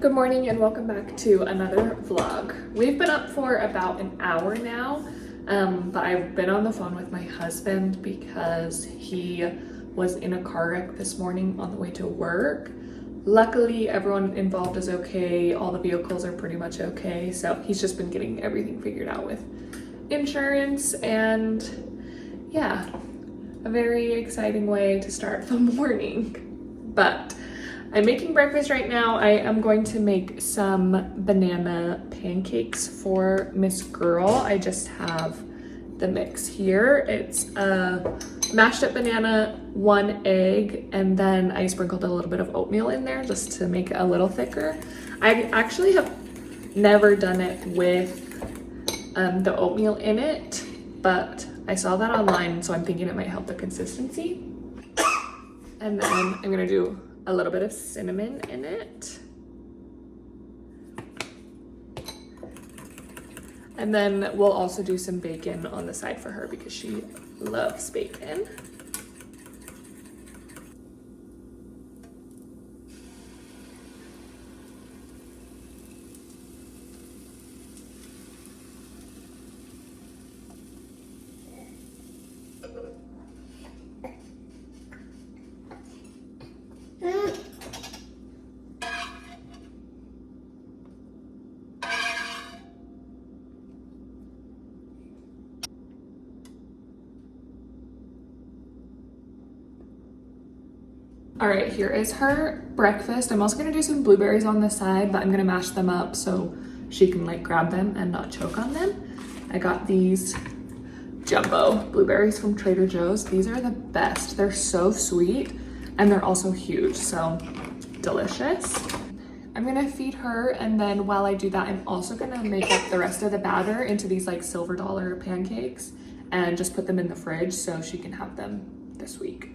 Good morning and welcome back to another vlog. We've been up for about an hour now, but I've been on the phone with my husband because he was in a car wreck this morning on the way to work. Luckily, everyone involved is okay. All the vehicles are pretty much okay. So he's just been getting everything figured out with insurance, and yeah, a very exciting way to start the morning. But I'm making breakfast right now. I am going to make some banana pancakes for Miss Girl. I just have the mix here. It's a mashed up banana, 1 egg, and then I sprinkled a little bit of oatmeal in there just to make it a little thicker. I actually have never done it with the oatmeal in it, but I saw that online, so I'm thinking it might help the consistency. And then I'm gonna do a little bit of cinnamon in it. And then we'll also do some bacon on the side for her because she loves bacon. All right, here is her breakfast. I'm also gonna do some blueberries on the side, but I'm gonna mash them up so she can like grab them and not choke on them. I got these jumbo blueberries from Trader Joe's. These are the best. They're so sweet and they're also huge, so delicious. I'm gonna feed her, and then while I do that, I'm also gonna make up the rest of the batter into these like silver dollar pancakes and just put them in the fridge so she can have them this week.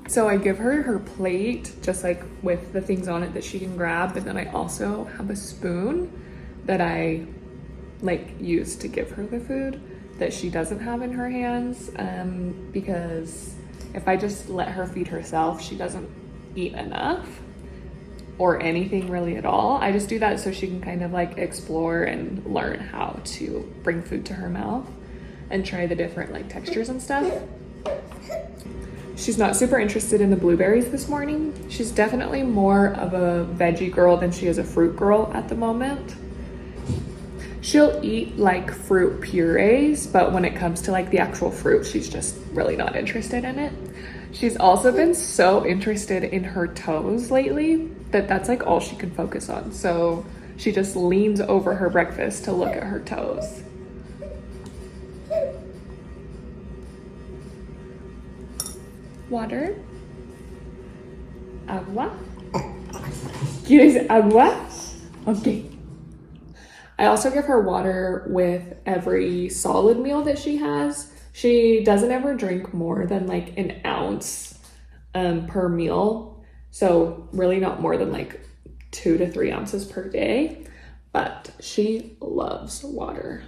So I give her her plate just like with the things on it that she can grab, but then I also have a spoon that I like use to give her the food that she doesn't have in her hands, because if I just let her feed herself, she doesn't eat enough or anything really at all. I just do that so she can kind of like explore and learn how to bring food to her mouth and try the different like textures and stuff. She's not super interested in the blueberries this morning. She's definitely more of a veggie girl than she is a fruit girl at the moment. She'll eat like fruit purees, but when it comes to like the actual fruit, she's just really not interested in it. She's also been so interested in her toes lately that that's like all she can focus on. So she just leans over her breakfast to look at her toes. Water. Agua. ¿Quieres agua? Okay. I also give her water with every solid meal that she has. She doesn't ever drink more than like an ounce per meal. So really not more than like 2 to 3 ounces per day, but she loves water.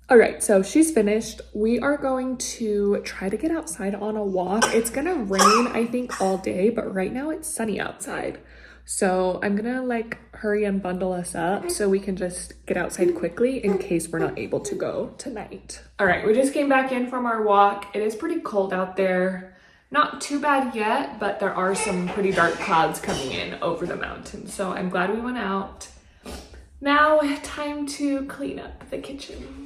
All right, so she's finished. We are going to try to get outside on a walk. It's gonna rain, I think, all day, but right now it's sunny outside. So I'm gonna like hurry and bundle us up so we can just get outside quickly in case we're not able to go tonight. All right, we just came back in from our walk. It is pretty cold out there. Not too bad yet, but there are some pretty dark clouds coming in over the mountains. So I'm glad we went out. Now, time to clean up the kitchen.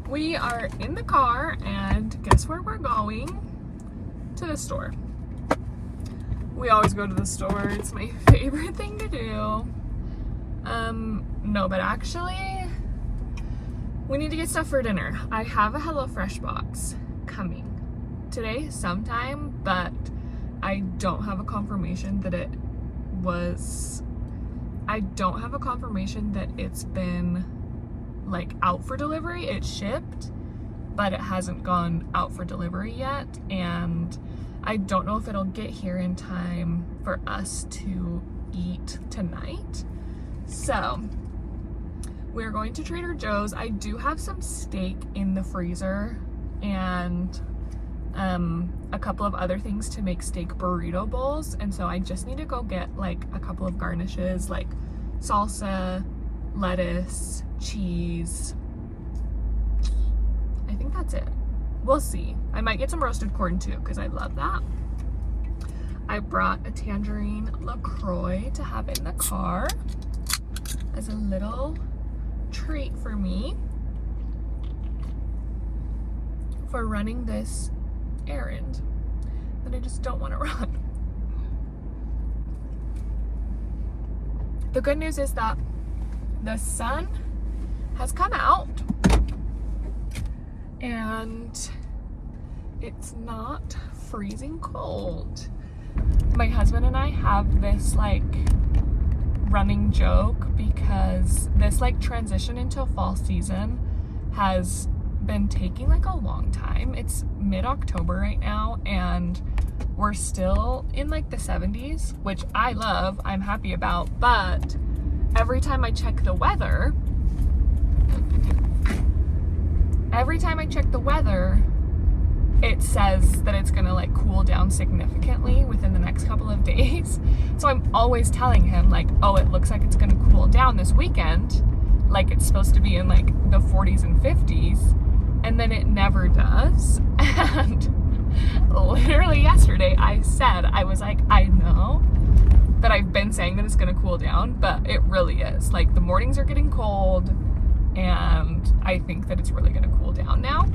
We are in the car, and guess where we're going? To the store. We always go to the store. It's my favorite thing to do. No, but actually, we need to get stuff for dinner. I have a HelloFresh box coming today sometime, but I don't have a confirmation that it's been like out for delivery. It's shipped, but it hasn't gone out for delivery yet, and I don't know if it'll get here in time for us to eat tonight. So we're going to Trader Joe's. I do have some steak in the freezer and a couple of other things to make steak burrito bowls, and so I just need to go get like a couple of garnishes like salsa, lettuce, cheese. I think that's it. We'll see. I might get some roasted corn too because I love that. I brought a tangerine LaCroix to have in the car as a little treat for me for running this errand that I just don't want to run. The good news is that the sun has come out and it's not freezing cold. My husband and I have this like running joke because this like transition into fall season has been taking like a long time. It's mid-October right now and we're still in like the 70s, which I love, I'm happy about, but every time I check the weather, it says that it's gonna like cool down significantly within the next couple of days. So I'm always telling him like, oh, it looks like it's gonna cool down this weekend. Like it's supposed to be in like the 40s and 50s. And then it never does. And literally yesterday I was like, I know that I've been saying that it's gonna cool down, but it really is. Like the mornings are getting cold and I think that it's really gonna cool down now.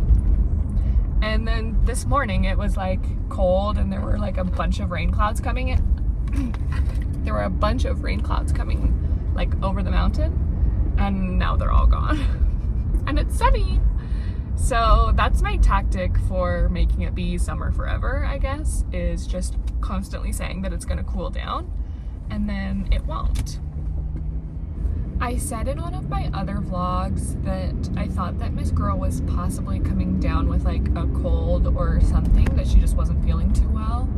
And then this morning it was like cold and there were like a bunch of rain clouds coming in. There were a bunch of rain clouds coming like over the mountain and now they're all gone. And it's sunny. So that's my tactic for making it be summer forever, I guess, is just constantly saying that it's gonna cool down and then it won't. I said in one of my other vlogs that I thought that Miss Girl was possibly coming down with like a cold or something, that she just wasn't feeling too well.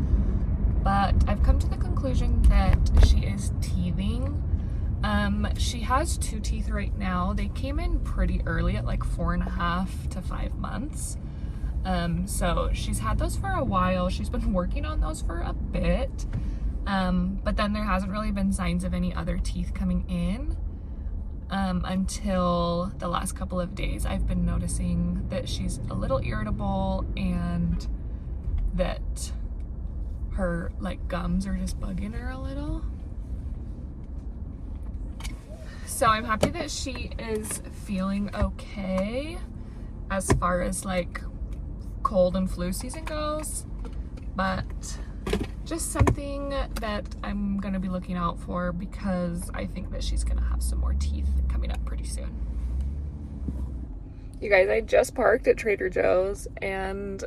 But I've come to the conclusion that she is teething. She has 2 teeth right now. They came in pretty early at like 4.5 to 5 months. So she's had those for a while. She's been working on those for a bit. But then there hasn't really been signs of any other teeth coming in. Until the last couple of days, I've been noticing that she's a little irritable and that her like gums are just bugging her a little. So I'm happy that she is feeling okay as far as like cold and flu season goes, but just something that I'm gonna be looking out for because I think that she's gonna have some more teeth coming up pretty soon. You guys, I just parked at Trader Joe's and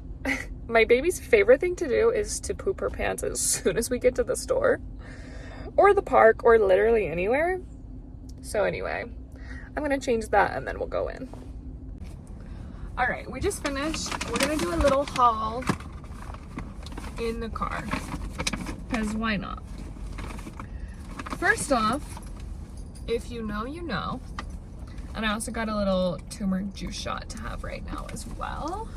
my baby's favorite thing to do is to poop her pants as soon as we get to the store or the park or literally anywhere. So anyway, I'm gonna change that and then we'll go in. All right, we just finished. We're gonna do a little haul in the car, because why not? First off, if you know, you know. And I also got a little turmeric juice shot to have right now as well.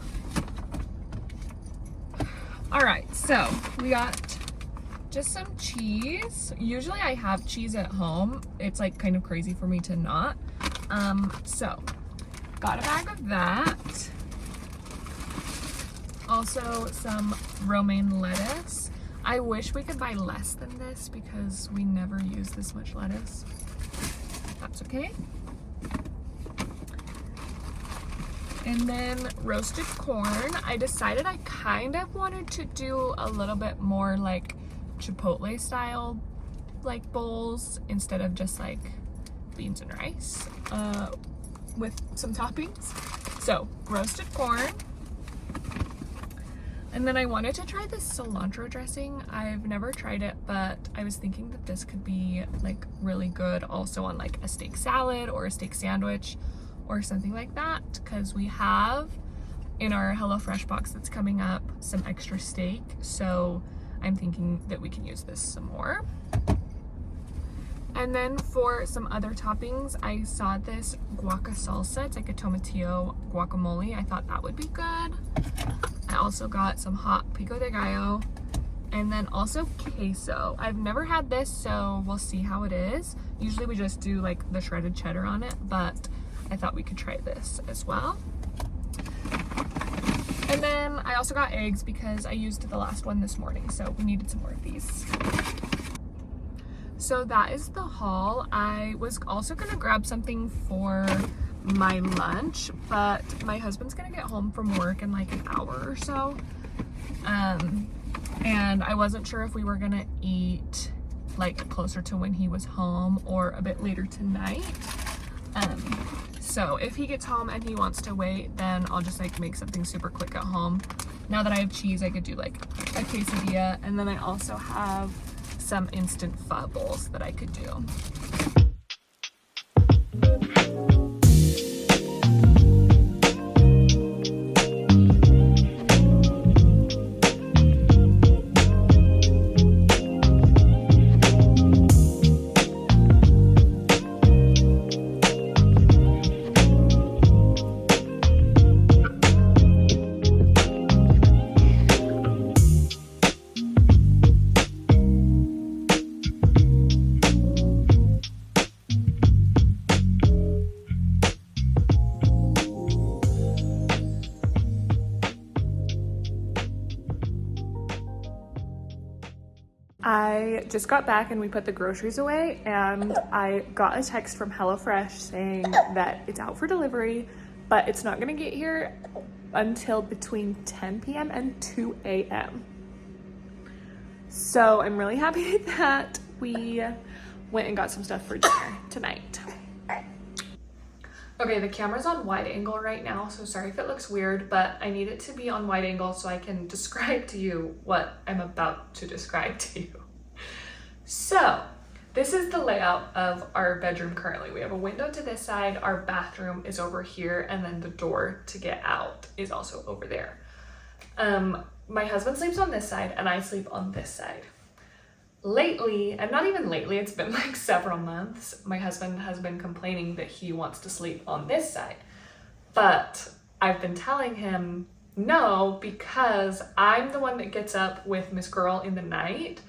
All right, so we got just some cheese. Usually I have cheese at home. It's like kind of crazy for me to not. So got a bag of that. Also some romaine lettuce. I wish we could buy less than this because we never use this much lettuce. That's okay. And then roasted corn. I decided I kind of wanted to do a little bit more like Chipotle style like bowls instead of just like beans and rice with some toppings. So roasted corn. And then I wanted to try this cilantro dressing. I've never tried it, but I was thinking that this could be like really good also on like a steak salad or a steak sandwich or something like that, because we have in our HelloFresh box that's coming up some extra steak. So I'm thinking that we can use this some more. And then for some other toppings, I saw this guaca salsa. It's like a tomatillo guacamole. I thought that would be good. I also got some hot pico de gallo and then also queso. I've never had this, so we'll see how it is. Usually we just do like the shredded cheddar on it, but I thought we could try this as well. And then I also got eggs because I used the last one this morning, so we needed some more of these. So that is the haul. I was also gonna grab something for my lunch, but my husband's gonna get home from work in like an hour or so. And I wasn't sure if we were gonna eat like closer to when he was home or a bit later tonight. So if he gets home and he wants to wait, then I'll just like make something super quick at home. Now that I have cheese, I could do like a quesadilla, and then I also have some instant pho bowls that I could do. I just got back and we put the groceries away, and I got a text from HelloFresh saying that it's out for delivery, but it's not gonna get here until between 10 p.m. and 2 a.m. So I'm really happy that we went and got some stuff for dinner tonight. Okay, the camera's on wide angle right now, so sorry if it looks weird, but I need it to be on wide angle so I can describe to you what I'm about to describe to you. So, this is the layout of our bedroom currently. We have a window to this side, our bathroom is over here, and then the door to get out is also over there. My husband sleeps on this side and I sleep on this side. Lately, and not even lately, it's been like several months, my husband has been complaining that he wants to sleep on this side. But I've been telling him no, because I'm the one that gets up with Miss Girl in the night,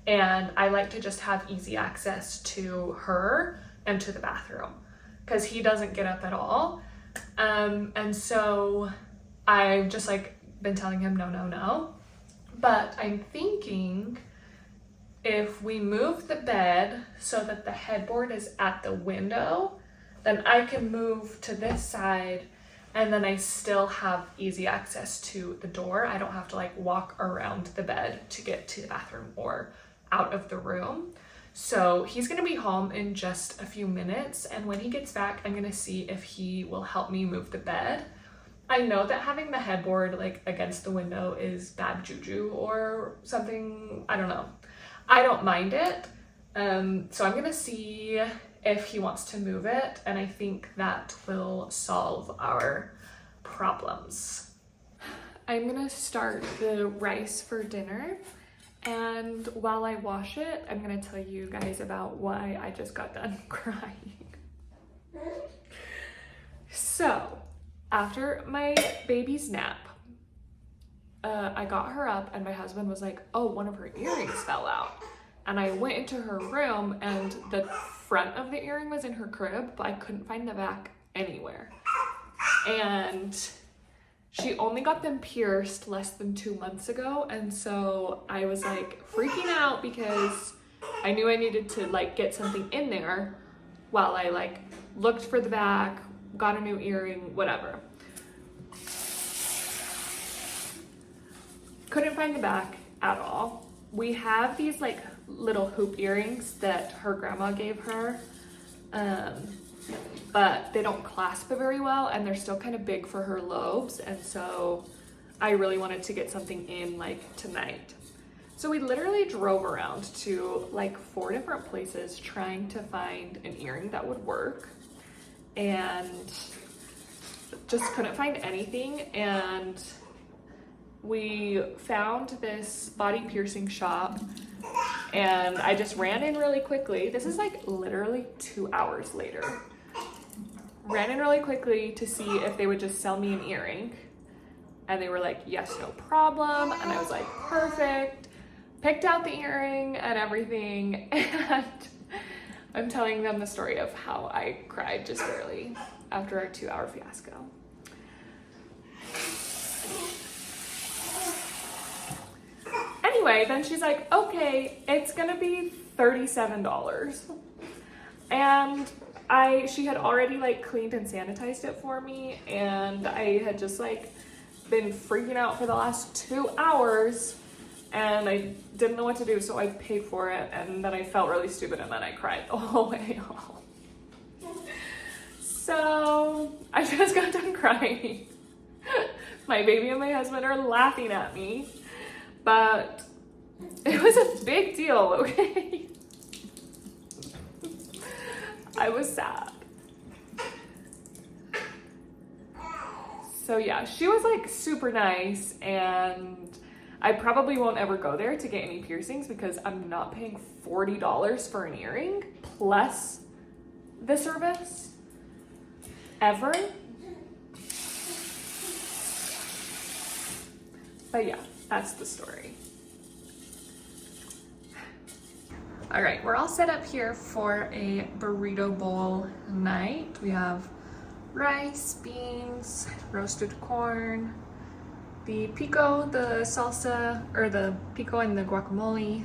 and I like to just have easy access to her and to the bathroom because he doesn't get up at all. And so I've just like been telling him no. But I'm thinking if we move the bed so that the headboard is at the window, then I can move to this side and then I still have easy access to the door. I don't have to like walk around the bed to get to the bathroom or out of the room. So he's gonna be home in just a few minutes, and when he gets back, I'm gonna see if he will help me move the bed. I know that having the headboard like against the window is bad juju or something, I don't know. I don't mind it, so I'm gonna see if he wants to move it, and I think that will solve our problems. I'm gonna start the rice for dinner, and while I wash it, I'm gonna tell you guys about why I just got done crying. So, after my baby's nap, I got her up and my husband was like, oh, one of her earrings fell out. And I went into her room and the front of the earring was in her crib, but I couldn't find the back anywhere. And she only got them pierced less than 2 months ago. And so I was like freaking out because I knew I needed to like get something in there while I like looked for the back, got a new earring, whatever. Couldn't find the back at all. we have these like little hoop earrings that her grandma gave her, but they don't clasp very well and they're still kind of big for her lobes, and so I really wanted to get something in like tonight. So we literally drove around to like 4 different places trying to find an earring that would work, and just couldn't find anything. And we found this body piercing shop, and I just ran in really quickly. This is like literally 2 hours later. Ran in really quickly to see if they would just sell me an earring. And they were like, yes, no problem. And I was like, perfect. Picked out the earring and everything. And I'm telling them the story of how I cried just barely after our 2-hour fiasco. Anyway, then she's like, okay, it's gonna be $37. And she had already like cleaned and sanitized it for me, and I had just like been freaking out for the last 2 hours, and I didn't know what to do, so I paid for it, and then I felt really stupid, and then I cried the whole way home. So I just got done crying. My baby and my husband are laughing at me, but it was a big deal, okay? I was sad. So yeah, she was like super nice, and I probably won't ever go there to get any piercings because I'm not paying $40 for an earring plus the service ever. But yeah, that's the story. All right, we're all set up here for a burrito bowl night. We have rice, beans, roasted corn, the pico, the salsa, or the pico and the guacamole,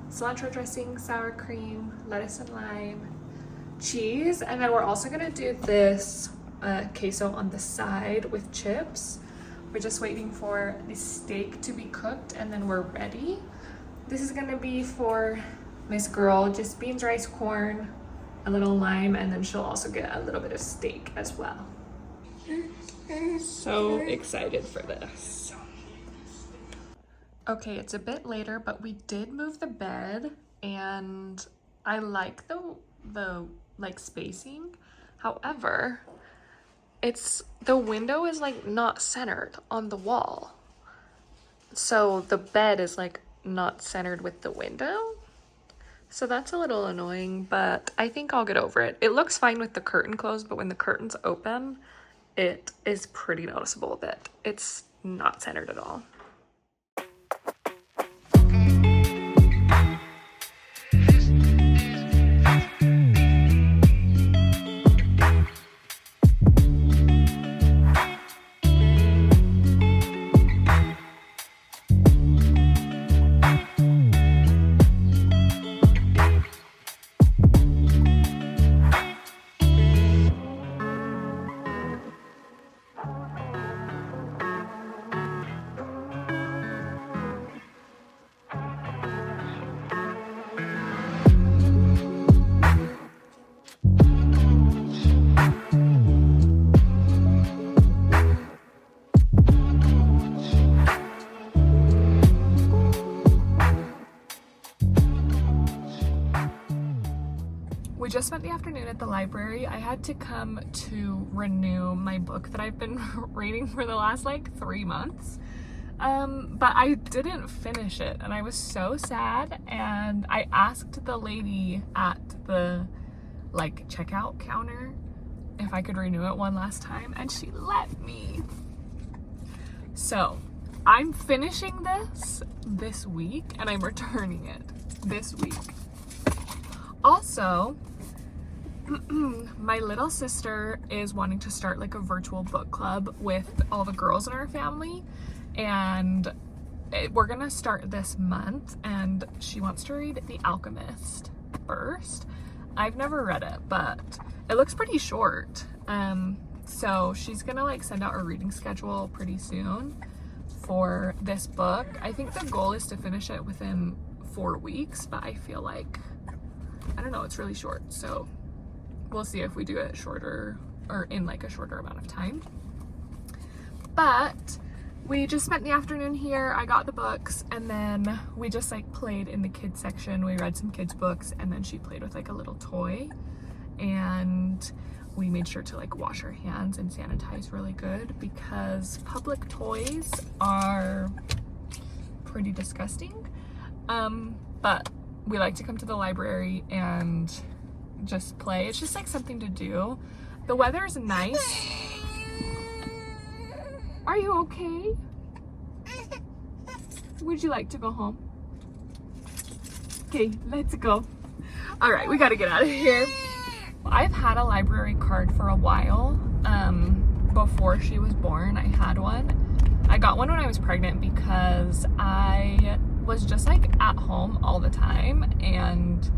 cilantro dressing, sour cream, lettuce and lime, cheese, and then we're also gonna do this queso on the side with chips. We're just waiting for the steak to be cooked and then we're ready. This is gonna be for Miss Girl, just beans, rice, corn, a little lime, and then she'll also get a little bit of steak as well. So excited for this. Okay, it's a bit later, but we did move the bed, and I like the like spacing. However, the window is like not centered on the wall. So the bed is like not centered with the window. So that's a little annoying, but I think I'll get over it. It looks fine with the curtain closed, but when the curtain's open, it is pretty noticeable that it's not centered at all. We just spent the afternoon at the library. I had to come to renew my book that I've been reading for the last like 3 months. But I didn't finish it and I was so sad, and I asked the lady at the like checkout counter if I could renew it one last time, and she let me. So I'm finishing this week and I'm returning it this week. Also, my little sister is wanting to start like a virtual book club with all the girls in our family, and we're gonna start this month, and she wants to read The Alchemist first. I've never read it, but it looks pretty short. So she's gonna like send out a reading schedule pretty soon for this book. I think the goal is to finish it within 4 weeks, but I feel like, I don't know, it's really short. So we'll see if we do it shorter or in like a shorter amount of time. But we just spent the afternoon here. I got the books and then we just like played in the kids section. We read some kids books and then she played with like a little toy, and we made sure to like wash our hands and sanitize really good because public toys are pretty disgusting. But we like to come to the library and just play. It's just like something to do. The weather is nice. Are you okay? Would you like to go home? Okay, let's go. All right, we gotta get out of here. I've had a library card for a while. Before she was born, I had one. I got one when I was pregnant because I was just like at home all the time and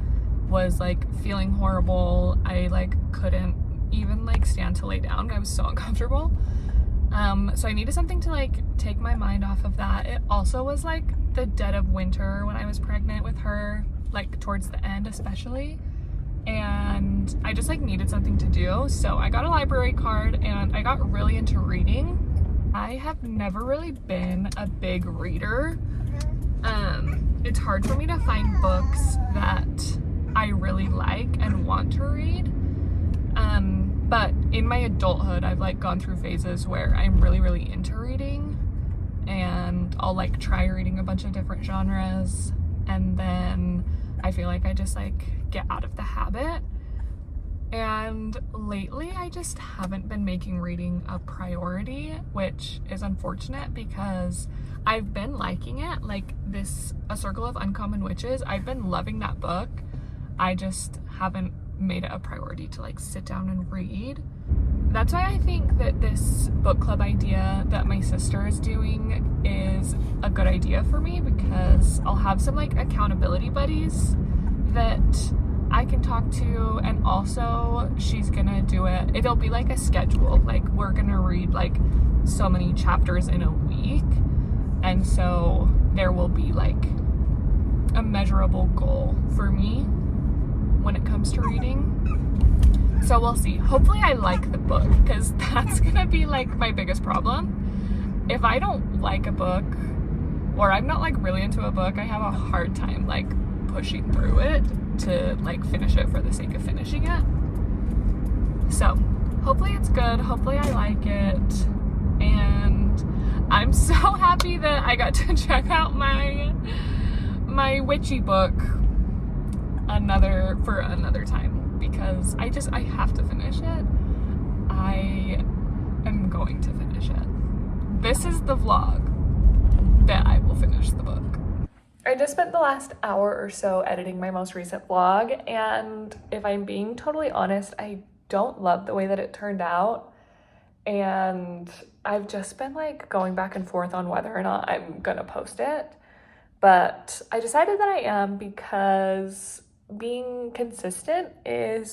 was like feeling horrible. I like couldn't even like stand to lay down. I was so uncomfortable. So I needed something to like take my mind off of that. It also was like the dead of winter when I was pregnant with her, like towards the end especially. And I just like needed something to do. So I got a library card and I got really into reading. I have never really been a big reader. It's hard for me to find books that I really like and want to read. But in my adulthood, I've like gone through phases where I'm really, really into reading, and I'll like try reading a bunch of different genres, and then I feel like I just like get out of the habit. And lately I just haven't been making reading a priority, which is unfortunate because I've been liking it. Like this, A Circle of Uncommon Witches, I've been loving that book. I just haven't made it a priority to like sit down and read. That's why I think that this book club idea that my sister is doing is a good idea for me, because I'll have some like accountability buddies that I can talk to, and also she's gonna do it. It'll be like a schedule, like we're gonna read like so many chapters in a week, and so there will be like a measurable goal for me when it comes to reading. So we'll see. Hopefully I like the book, because that's gonna be like my biggest problem. If I don't like a book, or I'm not like really into a book, I have a hard time like pushing through it to like finish it for the sake of finishing it. So hopefully it's good, hopefully I like it, and I'm so happy that I got to check out my witchy book for another time, because I have to finish it. I am going to finish it. This is the vlog that I will finish the book. I just spent the last hour or so editing my most recent vlog, and if I'm being totally honest, I don't love the way that it turned out, and I've just been like going back and forth on whether or not I'm gonna post it, but I decided that I am, because being consistent is